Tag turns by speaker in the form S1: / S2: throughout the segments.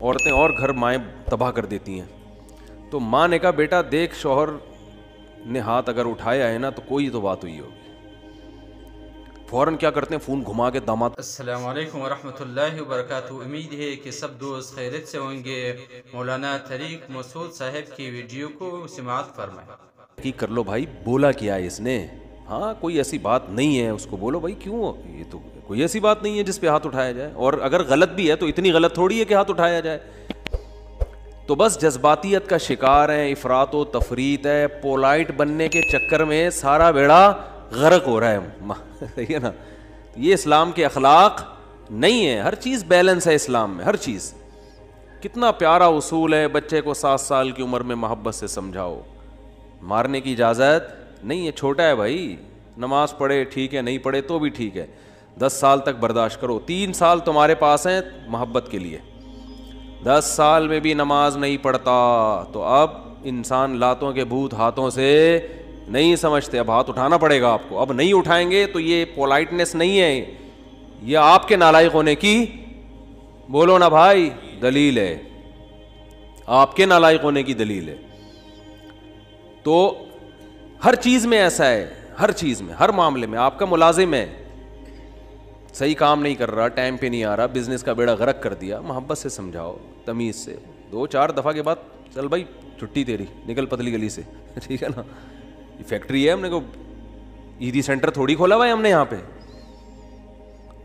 S1: عورتیں اور گھر مائیں تباہ کر دیتی ہیں. تو ماں نے کہا بیٹا دیکھ شوہر نے ہاتھ اگر اٹھایا ہے نا تو کوئی تو بات ہوئی ہوگی. فوراً کیا کرتے ہیں, فون گھما کے داماد.
S2: السلام علیکم ورحمۃ اللہ وبرکاتہ. امید ہے کہ سب دوست خیریت سے ہوں گے. مولانا طریق مسعود صاحب کی ویڈیو کو سماعت فرمائیں.
S1: کی کر لو بھائی, بولا کیا ہے اس نے؟ ہاں کوئی ایسی بات نہیں ہے, اس کو بولو بھائی کیوں, یہ تو کوئی ایسی بات نہیں ہے جس پہ ہاتھ اٹھایا جائے, اور اگر غلط بھی ہے تو اتنی غلط تھوڑی ہے کہ ہاتھ اٹھایا جائے. تو بس جذباتیت کا شکار ہیں, افراط و تفریط ہے, پولائٹ بننے کے چکر میں سارا بیڑا غرق ہو رہا ہے. صحیح ہے نا؟ یہ اسلام کے اخلاق نہیں ہے. ہر چیز بیلنس ہے اسلام میں, ہر چیز. کتنا پیارا اصول ہے, بچے کو 7 سال کی عمر میں محبت سے سمجھاؤ, مارنے کی اجازت نہیں ہے, چھوٹا ہے بھائی, نماز پڑھے ٹھیک ہے, نہیں پڑھے تو بھی ٹھیک ہے, 10 سال تک برداشت کرو. 3 سال تمہارے پاس ہیں محبت کے لیے, 10 سال میں بھی نماز نہیں پڑھتا تو اب انسان لاتوں کے بھوت ہاتھوں سے نہیں سمجھتے, اب ہاتھ اٹھانا پڑے گا آپ کو. اب نہیں اٹھائیں گے تو یہ پولائٹنس نہیں ہے, یہ آپ کے نالائق ہونے کی, بولو نا بھائی, دلیل ہے, آپ کے نالائق ہونے کی دلیل ہے. تو ہر چیز میں ایسا ہے, ہر چیز میں, ہر معاملے میں. آپ کا ملازم ہے, صحیح کام نہیں کر رہا, ٹائم پہ نہیں آ رہا, بزنس کا بیڑا غرق کر دیا, محبت سے سمجھاؤ, تمیز سے. 2-4 دفعہ کے بعد چل بھائی چھٹی تیری, نکل پتلی گلی سے, ٹھیک ہے نا. یہ فیکٹری ہے, ہم نے کو ایدی سینٹر تھوڑی کھولا ہوا ہے ہم نے یہاں پہ.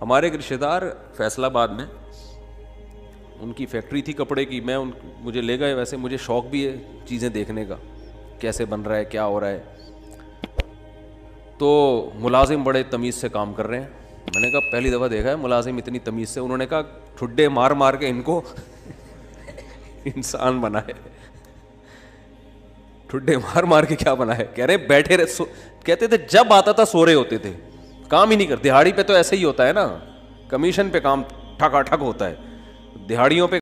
S1: ہمارے ایک رشتہ دار فیصل آباد میں, ان کی فیکٹری تھی کپڑے کی, مجھے لے گئے. ویسے مجھے شوق بھی ہے چیزیں دیکھنے کا, کیسے بن رہا ہے, کیا ہو رہا ہے. تو ملازم بڑے تمیز سے کام کر رہے ہیں. میں نے کہا پہلی دفعہ دیکھا ہے ملازم اتنی تمیز سے. انہوں نے کہا ٹھڈے مار مار کے ان کو انسان بنائے. ٹھڈے مار مار کے کیا بنائے؟ کہہ رہے بیٹھے رہے, کہتے تھے جب آتا تھا سو رہے ہوتے تھے, کام ہی نہیں کرتے. دہاڑی پہ تو ایسے ہی ہوتا ہے نا, کمیشن پہ کام ٹھکا ٹھک ہوتا ہے, دہاڑیوں پہ